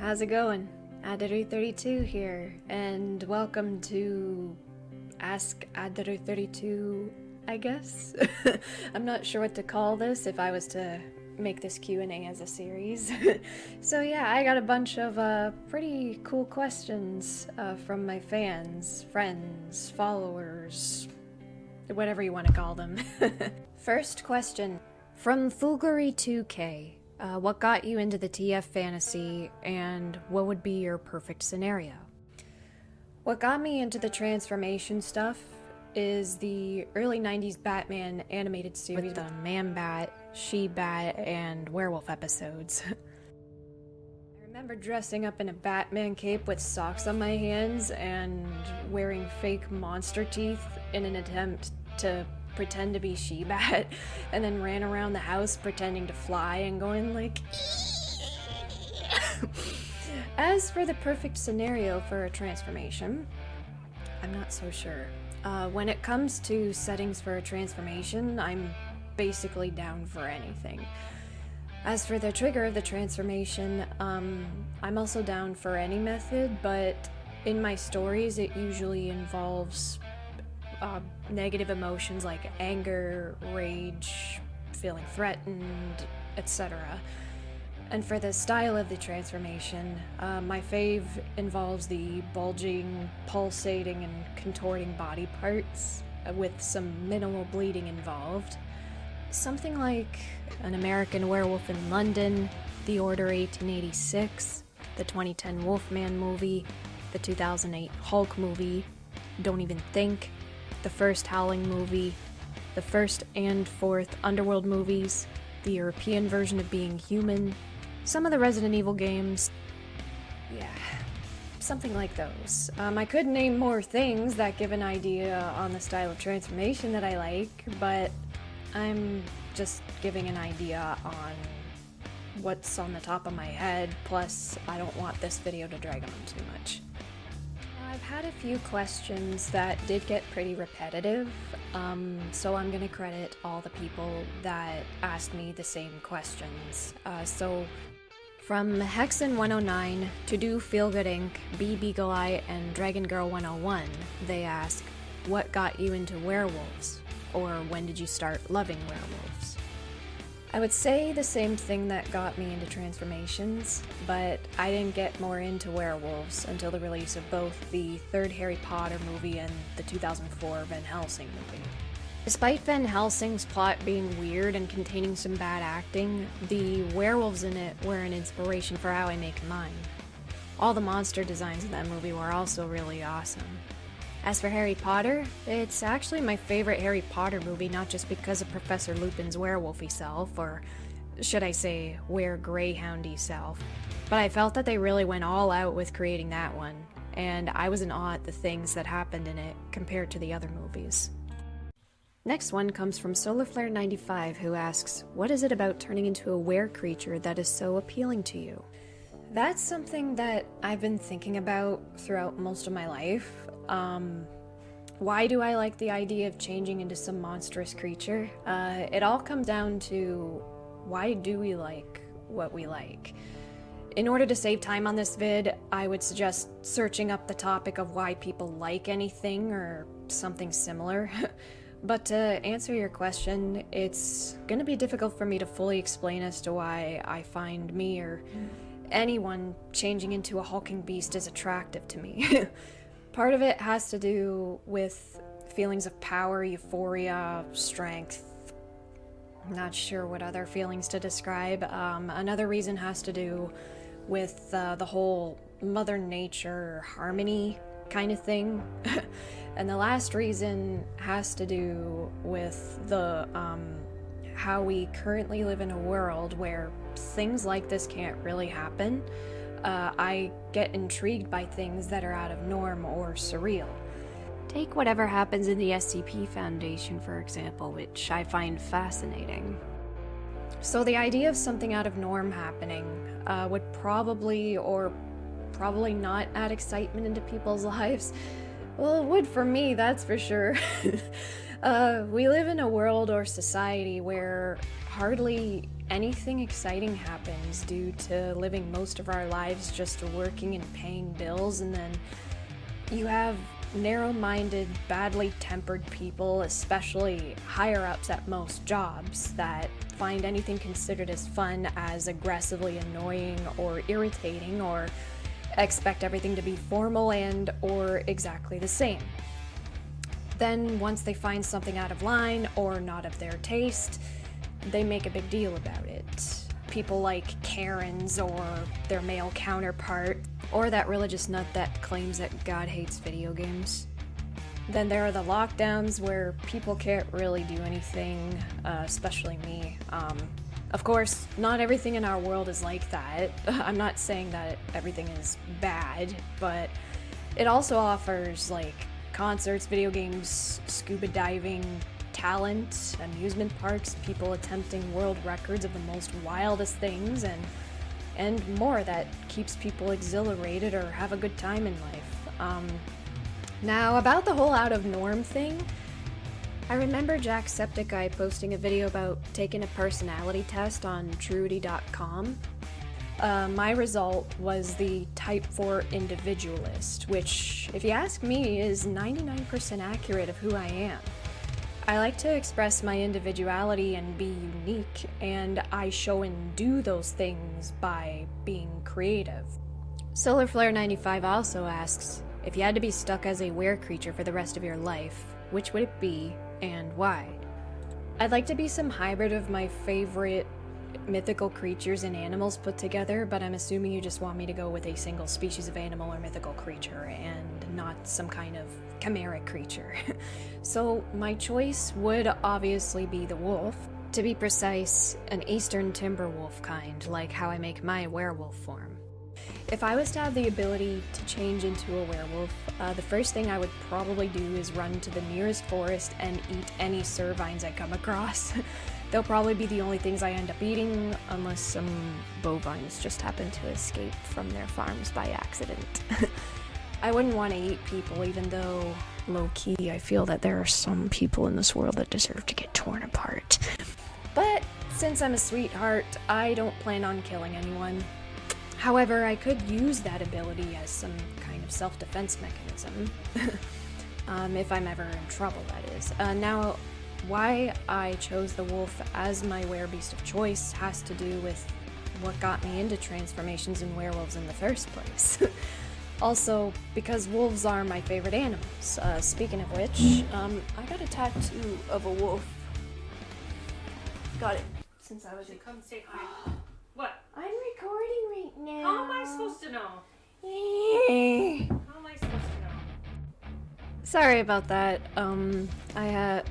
how's it going? Adaru32 here, and welcome to Ask Adaru32, I guess? I'm not sure what to call this if I was to make this Q&A as a series. So yeah, I got a bunch of pretty cool questions from my fans, friends, followers, whatever you want to call them. First question, from Fulgari2K. What got you into the TF fantasy, and what would be your perfect scenario? What got me into the transformation stuff is the early 90s Batman animated series with the Man-Bat, She-Bat, and Werewolf episodes. I remember dressing up in a Batman cape with socks on my hands and wearing fake monster teeth in an attempt to pretend to be She-Bat, and then ran around the house pretending to fly and going like As for the perfect scenario for a transformation, I'm not so sure. When it comes to settings for a transformation, I'm basically down for anything. As for the trigger of the transformation, I'm also down for any method, but in my stories it usually involves negative emotions like anger, rage, feeling threatened, etc. And for the style of the transformation, my fave involves the bulging, pulsating, and contorting body parts with some minimal bleeding involved. Something like an American Werewolf in London, The Order 1886, the 2010 Wolfman movie, the 2008 Hulk movie, Don't Even Think, the first Howling movie, the first and fourth Underworld movies, the European version of Being Human, some of the Resident Evil games. Yeah, something like those. I could name more things that give an idea on the style of transformation that I like, but I'm just giving an idea on what's on the top of my head, plus I don't want this video to drag on too much. I've had a few questions that did get pretty repetitive, so I'm gonna credit all the people that asked me the same questions. So from Hexen109, To Do Feel Good Inc., B Beagle Eye, and Dragon Girl 101, they ask, what got you into werewolves? Or when did you start loving werewolves? I would say the same thing that got me into transformations, but I didn't get more into werewolves until the release of both the third Harry Potter movie and the 2004 Van Helsing movie. Despite Van Helsing's plot being weird and containing some bad acting, the werewolves in it were an inspiration for how I make mine. All the monster designs in that movie were also really awesome. As for Harry Potter, it's actually my favorite Harry Potter movie, not just because of Professor Lupin's werewolfy self, or should I say, were-greyhoundy self, but I felt that they really went all out with creating that one, and I was in awe at the things that happened in it compared to the other movies. Next one comes from SolarFlare95, who asks, what is it about turning into a were-creature that is so appealing to you? That's something that I've been thinking about throughout most of my life. Why do I like the idea of changing into some monstrous creature? It all comes down to, why do we like what we like? In order to save time on this vid, I would suggest searching up the topic of why people like anything or something similar. But to answer your question, it's gonna be difficult for me to fully explain as to why I find me or anyone changing into a hulking beast is attractive to me. Part of it has to do with feelings of power, euphoria, strength. I'm not sure what other feelings to describe. Another reason has to do with the whole Mother Nature harmony kind of thing. And the last reason has to do with the how we currently live in a world where things like this can't really happen. I get intrigued by things that are out of norm or surreal. Take whatever happens in the SCP Foundation, for example, which I find fascinating. So the idea of something out of norm happening would probably or probably not add excitement into people's lives. Well, it would for me, that's for sure. We live in a world or society where hardly anything exciting happens due to living most of our lives just working and paying bills, and then you have narrow-minded, badly tempered people, especially higher-ups at most jobs, that find anything considered as fun as aggressively annoying or irritating, or expect everything to be formal and or exactly the same. Then once they find something out of line or not of their taste, they make a big deal about it. People like Karens or their male counterpart, or that religious nut that claims that God hates video games. Then there are the lockdowns where people can't really do anything, especially me. Of course, not everything in our world is like that. I'm not saying that everything is bad, but it also offers like concerts, video games, scuba diving, talent, amusement parks, people attempting world records of the most wildest things, and more that keeps people exhilarated or have a good time in life. Now, about the whole out of norm thing, I remember Jacksepticeye posting a video about taking a personality test on truity.com. My result was the Type 4 individualist, which, if you ask me, is 99% accurate of who I am. I like to express my individuality and be unique, and I show and do those things by being creative. SolarFlare95 also asks, if you had to be stuck as a were creature for the rest of your life, which would it be, and why? I'd like to be some hybrid of my favorite mythical creatures and animals put together, but I'm assuming you just want me to go with a single species of animal or mythical creature, and not some kind of chimeric creature. So my choice would obviously be the wolf. To be precise, an eastern timber wolf kind, like how I make my werewolf form. If I was to have the ability to change into a werewolf, the first thing I would probably do is run to the nearest forest and eat any cervines I come across. They'll probably be the only things I end up eating, unless some bovines just happen to escape from their farms by accident. I wouldn't want to eat people, even though, low-key, I feel that there are some people in this world that deserve to get torn apart. But since I'm a sweetheart, I don't plan on killing anyone. However, I could use that ability as some kind of self-defense mechanism. If I'm ever in trouble, that is. Now, why I chose the wolf as my werebeast of choice has to do with what got me into transformations in werewolves in the first place. Also, because wolves are my favorite animals. Speaking of which, I got a tattoo of a wolf. Got it since I was a... Come say hi. What? I'm recording right now. How am I supposed to know? How am I supposed to know? Sorry about that.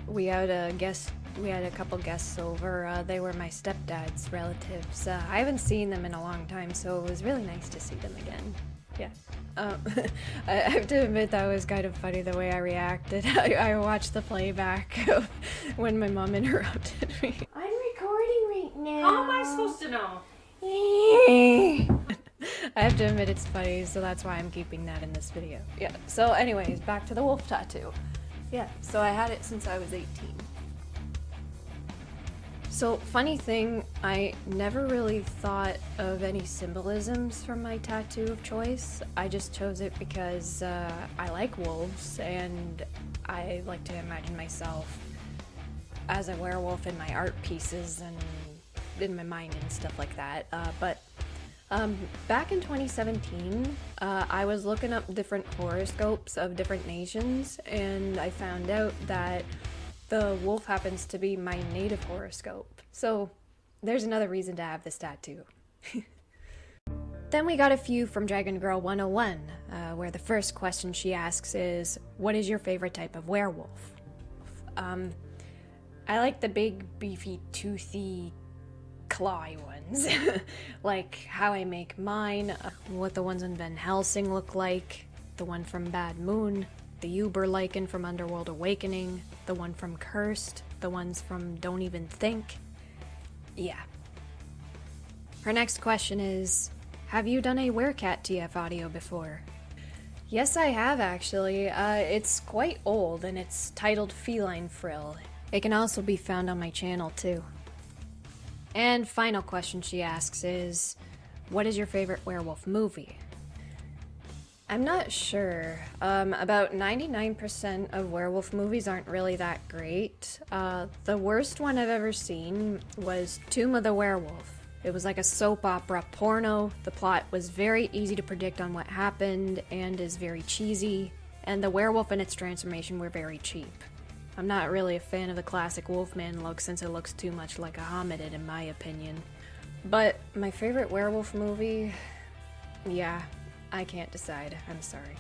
We had a couple guests over. They were my stepdad's relatives. I haven't seen them in a long time, so it was really nice to see them again. Yeah. I have to admit that was kind of funny the way I reacted. I watched the playback of when my mom interrupted me. I'm recording right now. How am I supposed to know? I have to admit it's funny, so that's why I'm keeping that in this video. Yeah, so anyways, back to the wolf tattoo. Yeah, so I had it since I was 18. So, funny thing, I never really thought of any symbolisms for my tattoo of choice. I just chose it because I like wolves, and I like to imagine myself as a werewolf in my art pieces and in my mind and stuff like that. But back in 2017, I was looking up different horoscopes of different nations, and I found out that the wolf happens to be my native horoscope. So there's another reason to have this tattoo. Then we got a few from Dragon Girl 101, where the first question she asks is, what is your favorite type of werewolf? I like the big, beefy, toothy, clawy ones. Like how I make mine, what the ones in Van Helsing look like, the one from Bad Moon, the Uber Lycan from Underworld Awakening, the one from Cursed, the ones from Don't Even Think. Yeah. Her next question is, have you done a Werecat TF audio before? Yes, I have actually. It's quite old and it's titled Feline Frill. It can also be found on my channel too. And final question she asks is, what is your favorite werewolf movie? I'm not sure. About 99% of werewolf movies aren't really that great. The worst one I've ever seen was Tomb of the Werewolf. It was like a soap opera porno. The plot was very easy to predict on what happened and is very cheesy, and the werewolf and its transformation were very cheap. I'm not really a fan of the classic Wolfman look since it looks too much like a hominid in my opinion. But my favorite werewolf movie? Yeah, I can't decide. I'm sorry.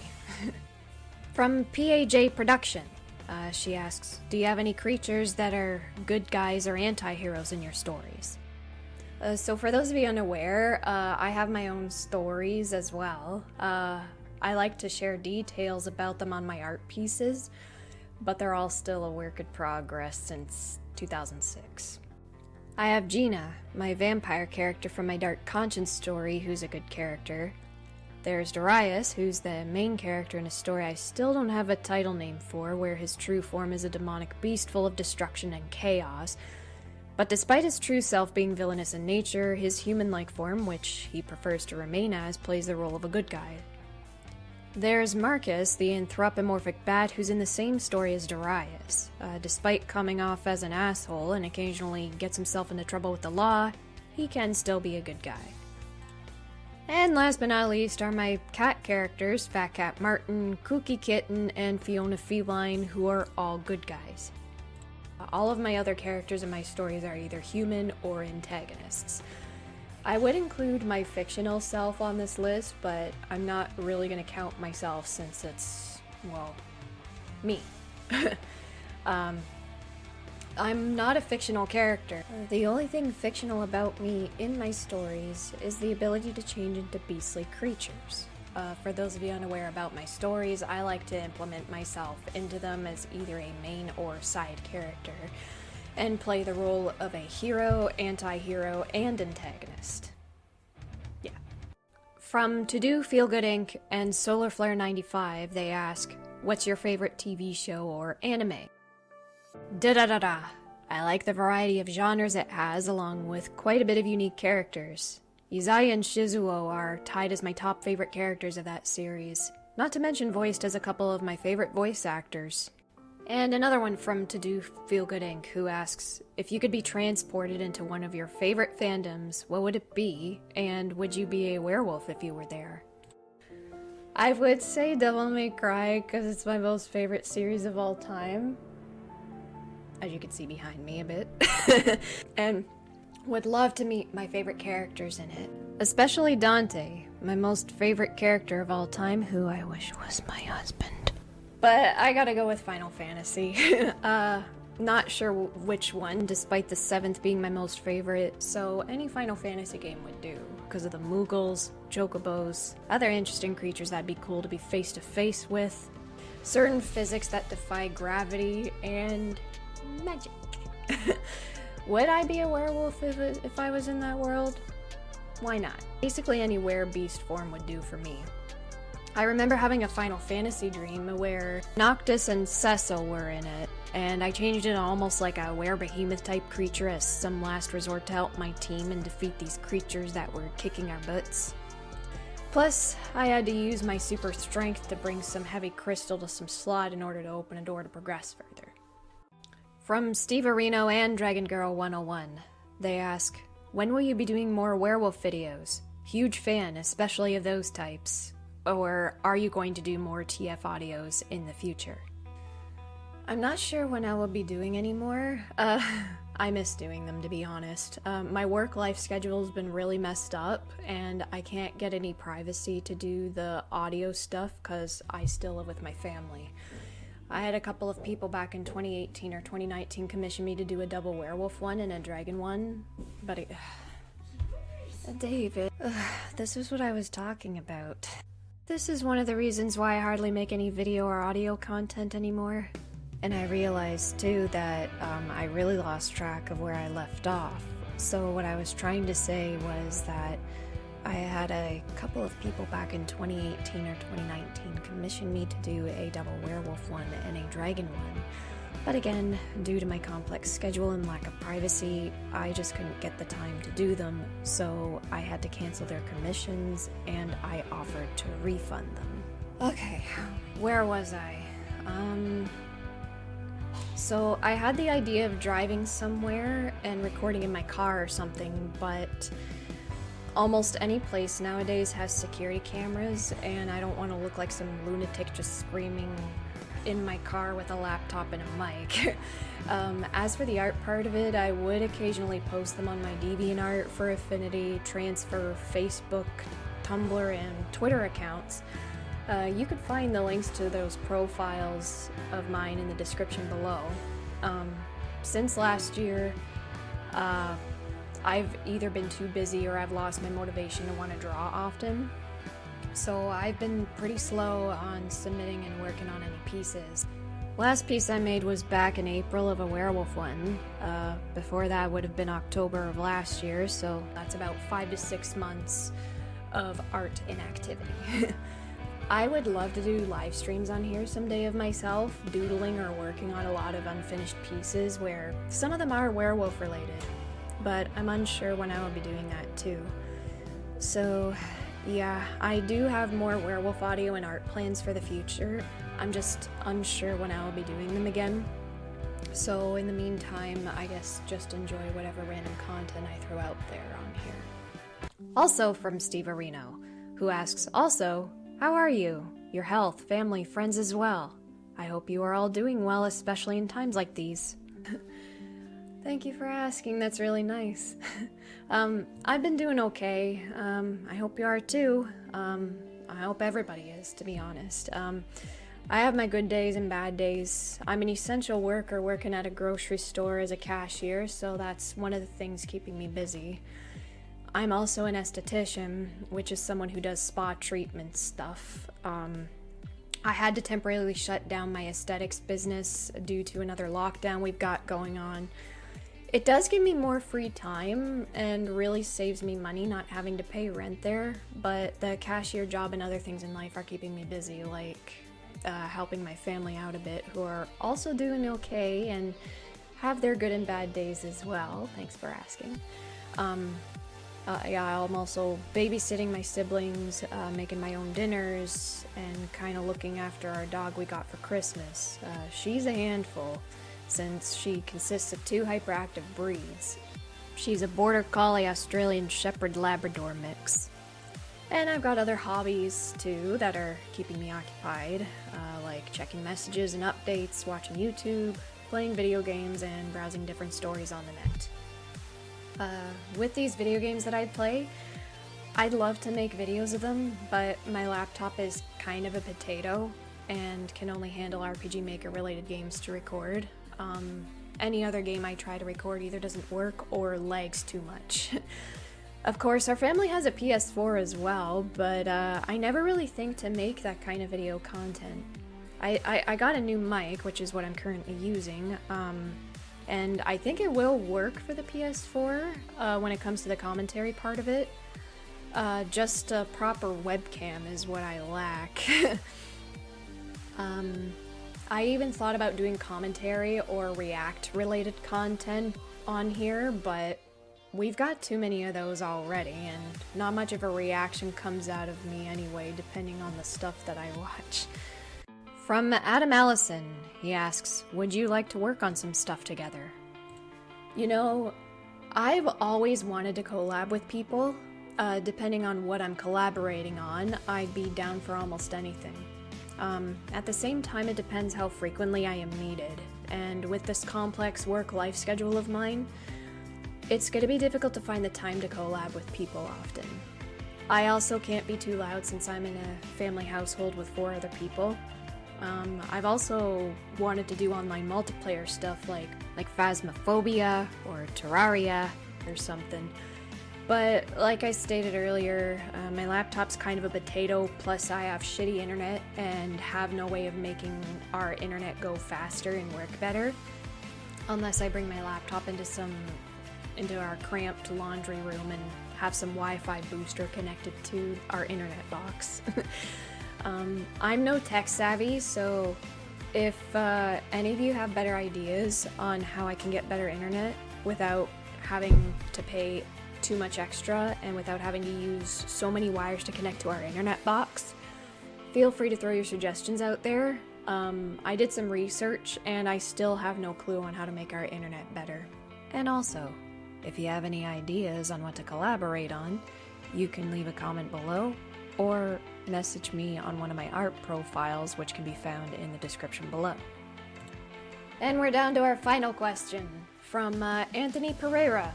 From PAJ Production, she asks, do you have any creatures that are good guys or anti-heroes in your stories? So for those of you unaware, I have my own stories as well. I like to share details about them on my art pieces, but they're all still a work in progress since 2006. I have Gina, my vampire character from my Dark Conscience story, who's a good character. There's Darius, who's the main character in a story I still don't have a title name for, where his true form is a demonic beast full of destruction and chaos. But despite his true self being villainous in nature, his human-like form, which he prefers to remain as, plays the role of a good guy. There's Marcus, the anthropomorphic bat who's in the same story as Darius. Despite coming off as an asshole and occasionally gets himself into trouble with the law, he can still be a good guy. And last but not least are my cat characters, Fat Cat Martin, Kooky Kitten, and Fiona Feline, who are all good guys. All of my other characters in my stories are either human or antagonists. I would include my fictional self on this list, but I'm not really going to count myself since it's, well, me. I'm not a fictional character. The only thing fictional about me in my stories is the ability to change into beastly creatures. For those of you unaware about my stories, I like to implement myself into them as either a main or side character, and play the role of a hero, anti-hero, and antagonist. Yeah. From To Do Feel Good Inc. and Solar Flare 95, they ask, what's your favorite TV show or anime? Da-da-da-da. I like the variety of genres it has, along with quite a bit of unique characters. Izaya and Shizuo are tied as my top favorite characters of that series, not to mention voiced as a couple of my favorite voice actors. And another one from To Do Feel Good Inc. who asks, if you could be transported into one of your favorite fandoms, what would it be, and would you be a werewolf if you were there? I would say Devil May Cry, because it's my most favorite series of all time. As you can see behind me a bit. And would love to meet my favorite characters in it. Especially Dante, my most favorite character of all time, who I wish was my husband. But I gotta go with Final Fantasy. Not sure which one, despite the 7th being my most favorite, so any Final Fantasy game would do, because of the Moogles, Chocobos, other interesting creatures that'd be cool to be face to face with, certain physics that defy gravity, and magic. Would I be a werewolf if I was in that world? Why not? Basically any were-beast form would do for me. I remember having a Final Fantasy dream where Noctis and Cecil were in it, and I changed it almost like a were-behemoth type creature as some last resort to help my team and defeat these creatures that were kicking our butts. Plus, I had to use my super strength to bring some heavy crystal to some slot in order to open a door to progress further. From Steve Areno and Dragon Girl 101, they ask, when will you be doing more werewolf videos? Huge fan, especially of those types. Or are you going to do more TF audios in the future? I'm not sure when I will be doing any more. I miss doing them, to be honest. My work-life schedule has been really messed up, and I can't get any privacy to do the audio stuff because I still live with my family. I had a couple of people back in 2018 or 2019 commission me to do a double werewolf one and a dragon one, but David, this is what I was talking about. This is one of the reasons why I hardly make any video or audio content anymore. And I realized too that I really lost track of where I left off. So what I was trying to say was that I had a couple of people back in 2018 or 2019 commission me to do a double werewolf one and a dragon one. But again, due to my complex schedule and lack of privacy, I just couldn't get the time to do them, so I had to cancel their commissions and I offered to refund them. Okay, where was I? So I had the idea of driving somewhere and recording in my car or something, but almost any place nowadays has security cameras, and I don't want to look like some lunatic just screaming in my car with a laptop and a mic. As for the art part of it, I would occasionally post them on my DeviantArt for Affinity, Transfer, Facebook, Tumblr, and Twitter accounts. You could find the links to those profiles of mine in the description below. Since last year, I've either been too busy or I've lost my motivation to want to draw often. So I've been pretty slow on submitting and working on any pieces. Last piece I made was back in April of a werewolf one. Before that would have been October of last year, so that's about 5 to 6 months of art inactivity. I would love to do live streams on here someday of myself, doodling or working on a lot of unfinished pieces where some of them are werewolf related, but I'm unsure when I will be doing that too. So yeah, I do have more werewolf audio and art plans for the future. I'm just unsure when I will be doing them again. So in the meantime, I guess just enjoy whatever random content I throw out there on here. Also from Steve Areno, who asks, also, how are you? Your health, family, friends as well. I hope you are all doing well, especially in times like these. Thank you for asking, that's really nice. I've been doing okay. I hope you are too. I hope everybody is, to be honest. I have my good days and bad days. I'm an essential worker working at a grocery store as a cashier, so that's one of the things keeping me busy. I'm also an esthetician, which is someone who does spa treatment stuff. I had to temporarily shut down my aesthetics business due to another lockdown we've got going on. It does give me more free time and really saves me money not having to pay rent there, but the cashier job and other things in life are keeping me busy, like helping my family out a bit, who are also doing okay and have their good and bad days as well. Thanks for asking. Yeah, I'm also babysitting my siblings, making my own dinners, and kind of looking after our dog we got for Christmas. She's a handful, since she consists of 2 hyperactive breeds. She's a Border Collie Australian Shepherd Labrador mix. And I've got other hobbies too that are keeping me occupied, like checking messages and updates, watching YouTube, playing video games, and browsing different stories on the net. With these video games that I play, I'd love to make videos of them, but my laptop is kind of a potato and can only handle RPG Maker related games to record. Any other game I try to record either doesn't work or lags too much. Of course, our family has a PS4 as well, but I never really think to make that kind of video content. I got a new mic, which is what I'm currently using, and I think it will work for the PS4 when it comes to the commentary part of it. Just a proper webcam is what I lack. I even thought about doing commentary or React-related content on here, but we've got too many of those already, and not much of a reaction comes out of me anyway, depending on the stuff that I watch. From Adam Allison, he asks, would you like to work on some stuff together? You know, I've always wanted to collab with people. Depending on what I'm collaborating on, I'd be down for almost anything. At the same time, it depends how frequently I am needed, and with this complex work-life schedule of mine, it's going to be difficult to find the time to collab with people often. I also can't be too loud since I'm in a family household with 4 other people. I've also wanted to do online multiplayer stuff like Phasmophobia or Terraria or something. But like I stated earlier, my laptop's kind of a potato, plus I have shitty internet and have no way of making our internet go faster and work better. Unless I bring my laptop into our cramped laundry room and have some Wi-Fi booster connected to our internet box. I'm no tech savvy, so if any of you have better ideas on how I can get better internet without having to pay too much extra and without having to use so many wires to connect to our internet box, feel free to throw your suggestions out there. I did some research and I still have no clue on how to make our internet better. And also, if you have any ideas on what to collaborate on, you can leave a comment below or message me on one of my art profiles, which can be found in the description below. And we're down to our final question from Anthony Pereira.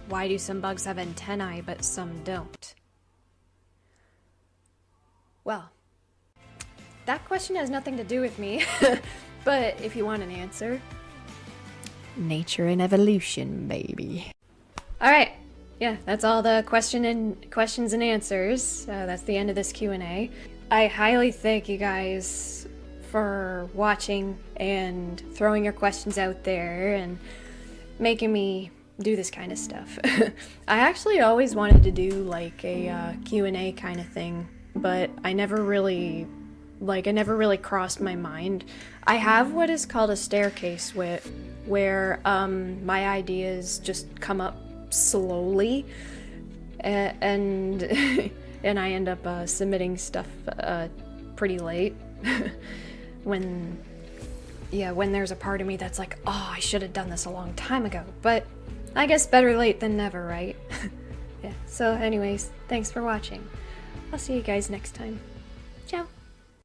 Why do some bugs have antennae but some don't? Well, that question has nothing to do with me, but if you want an answer, nature and evolution, baby. Alright, yeah, that's all the questions and answers. That's the end of this Q&A. I highly thank you guys for watching and throwing your questions out there and making me do this kind of stuff. I actually always wanted to do like a Q&A kind of thing, but I never really crossed my mind. I have what is called a staircase where my ideas just come up slowly, and and I end up submitting stuff pretty late when there's a part of me that's like, oh, I should have done this a long time ago, but I guess better late than never, right? Yeah, so anyways, thanks for watching. I'll see you guys next time. Ciao.